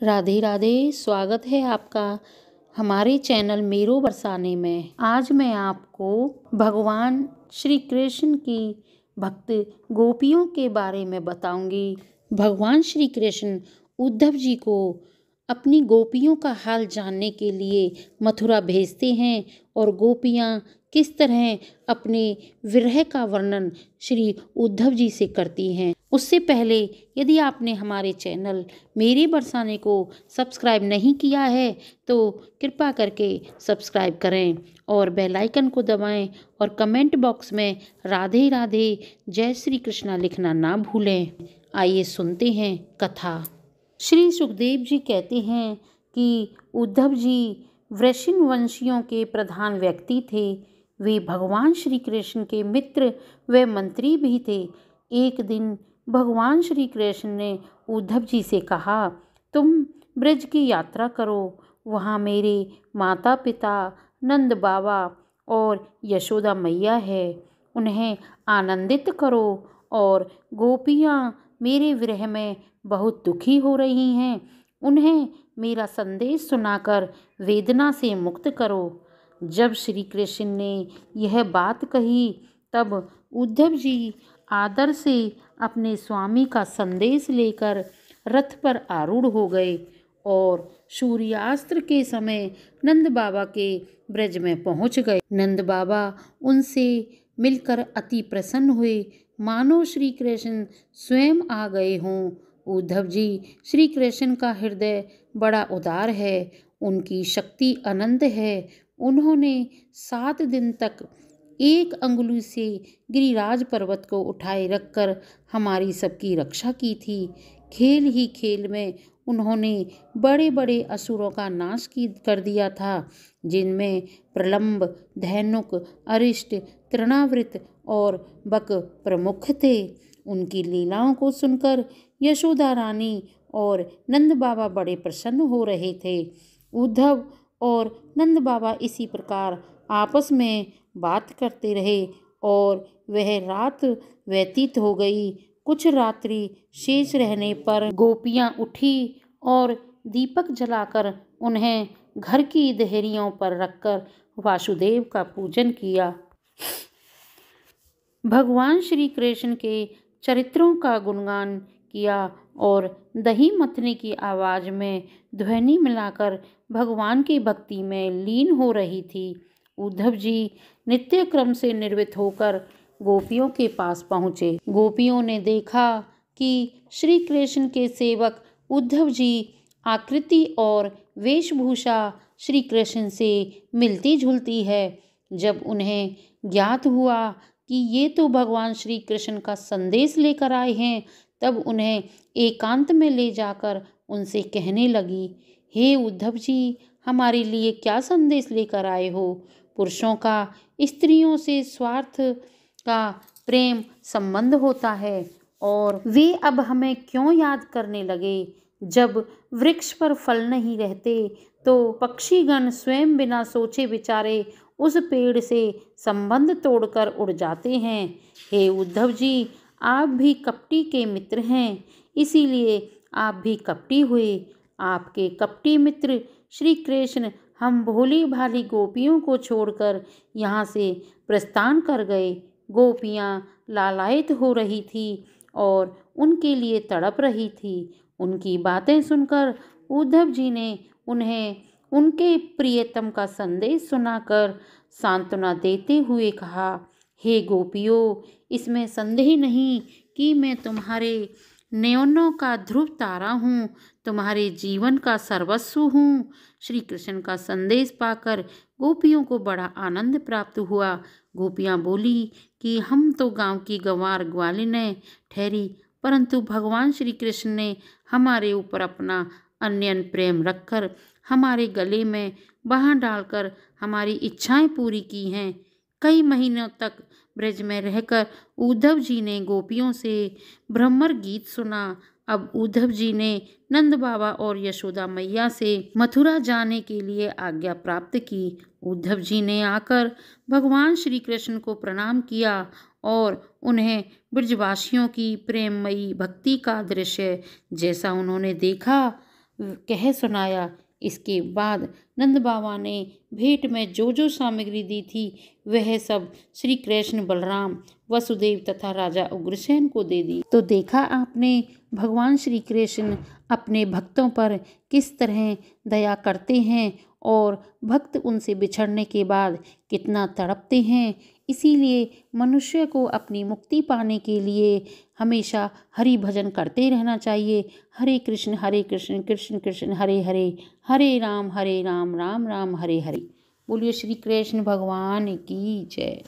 राधे राधे। स्वागत है आपका हमारे चैनल मेरो बरसाने में। आज मैं आपको भगवान श्री कृष्ण की भक्त गोपियों के बारे में बताऊंगी। भगवान श्री कृष्ण उद्धव जी को अपनी गोपियों का हाल जानने के लिए मथुरा भेजते हैं और गोपियां किस तरह अपने विरह का वर्णन श्री उद्धव जी से करती हैं। उससे पहले यदि आपने हमारे चैनल मेरे बरसाने को सब्सक्राइब नहीं किया है तो कृपा करके सब्सक्राइब करें और बेल आइकन को दबाएं और कमेंट बॉक्स में राधे राधे जय श्री कृष्णा लिखना ना भूलें। आइए सुनते हैं कथा। श्री सुखदेव जी कहते हैं कि उद्धव जी वृषण वंशियों के प्रधान व्यक्ति थे। वे भगवान श्री कृष्ण के मित्र व मंत्री भी थे। एक दिन भगवान श्री कृष्ण ने उद्धव जी से कहा, तुम ब्रज की यात्रा करो। वहाँ मेरे माता पिता नंद बाबा और यशोदा मैया है। उन्हें आनंदित करो और गोपियाँ मेरे विरह में बहुत दुखी हो रही हैं। उन्हें मेरा संदेश सुनाकर वेदना से मुक्त करो। जब श्री कृष्ण ने यह बात कही तब उद्धव जी आदर से अपने स्वामी का संदेश लेकर रथ पर आरूढ़ हो गए और सूर्यास्त के समय नंद बाबा के ब्रज में पहुंच गए। नंद बाबा उनसे मिलकर अति प्रसन्न हुए, मानो श्री कृष्ण स्वयं आ गए हों। उद्धव जी श्री कृष्ण का हृदय बड़ा उदार है, उनकी शक्ति अनंत है। उन्होंने 7 दिन तक एक अंगुली से गिरिराज पर्वत को उठाए रखकर हमारी सबकी रक्षा की थी। खेल ही खेल में उन्होंने बड़े बड़े असुरों का नाश कर दिया था, जिनमें प्रलंब, धैनुक, अरिष्ट, तृणावृत और बक प्रमुख थे। उनकी लीलाओं को सुनकर यशोदा रानी और नंद बाबा बड़े प्रसन्न हो रहे थे। उद्धव और नंद बाबा इसी प्रकार आपस में बात करते रहे और वह रात व्यतीत हो गई। कुछ रात्रि शेष रहने पर गोपियां उठी और दीपक जलाकर उन्हें घर की देहरियों पर रखकर वासुदेव का पूजन किया। भगवान श्री कृष्ण के चरित्रों का गुणगान किया और दही मथने की आवाज़ में ध्वनि मिलाकर भगवान की भक्ति में लीन हो रही थी। उद्धव जी नित्य क्रम से निर्वित होकर गोपियों के पास पहुँचे। गोपियों ने देखा कि श्री कृष्ण के सेवक उद्धव जी आकृति और वेशभूषा श्री कृष्ण से मिलती जुलती है। जब उन्हें ज्ञात हुआ कि ये तो भगवान श्री कृष्ण का संदेश लेकर आए हैं, तब उन्हें एकांत में ले जाकर उनसे कहने लगी, हे उद्धव जी, हमारे लिए क्या संदेश लेकर आए हो? पुरुषों का स्त्रियों से स्वार्थ का प्रेम संबंध होता है और वे अब हमें क्यों याद करने लगे? जब वृक्ष पर फल नहीं रहते तो पक्षीगण स्वयं बिना सोचे विचारे उस पेड़ से संबंध तोड़कर उड़ जाते हैं। हे उद्धव जी, आप भी कपटी के मित्र हैं, इसीलिए आप भी कपटी हुए। आपके कपटी मित्र श्री कृष्ण हम भोली भाली गोपियों को छोड़कर यहाँ से प्रस्थान कर गए। गोपियाँ लालायित हो रही थी और उनके लिए तड़प रही थी। उनकी बातें सुनकर उद्धव जी ने उन्हें उनके प्रियतम का संदेश सुनाकर सांत्वना देते हुए कहा, हे गोपियों, इसमें संदेह नहीं कि मैं तुम्हारे नयनों का ध्रुव तारा हूँ, तुम्हारे जीवन का सर्वस्व हूँ। श्री कृष्ण का संदेश पाकर गोपियों को बड़ा आनंद प्राप्त हुआ। गोपियाँ बोली कि हम तो गांव की गंवार ग्वालिनें ठहरी, परंतु भगवान श्री कृष्ण ने हमारे ऊपर अपना अन्यन प्रेम रखकर हमारे गले में बाँह डालकर हमारी इच्छाएं पूरी की हैं। कई महीनों तक ब्रज में रहकर उद्धव जी ने गोपियों से भ्रमर गीत सुना। अब उद्धव जी ने नंद बाबा और यशोदा मैया से मथुरा जाने के लिए आज्ञा प्राप्त की। उद्धव जी ने आकर भगवान श्री कृष्ण को प्रणाम किया और उन्हें ब्रजवासियों की प्रेममयी भक्ति का दृश्य जैसा उन्होंने देखा कह सुनाया। इसके बाद नंद बाबा ने भेंट में जो जो सामग्री दी थी वह सब श्री कृष्ण, बलराम, वसुदेव तथा राजा उग्रसेन को दे दी। तो देखा आपने भगवान श्री कृष्ण अपने भक्तों पर किस तरह दया करते हैं और भक्त उनसे बिछड़ने के बाद कितना तड़पते हैं। इसीलिए मनुष्य को अपनी मुक्ति पाने के लिए हमेशा हरि भजन करते रहना चाहिए। हरे कृष्ण कृष्ण कृष्ण हरे हरे, हरे राम राम राम हरे हरे। बोलिए श्री कृष्ण भगवान की जय।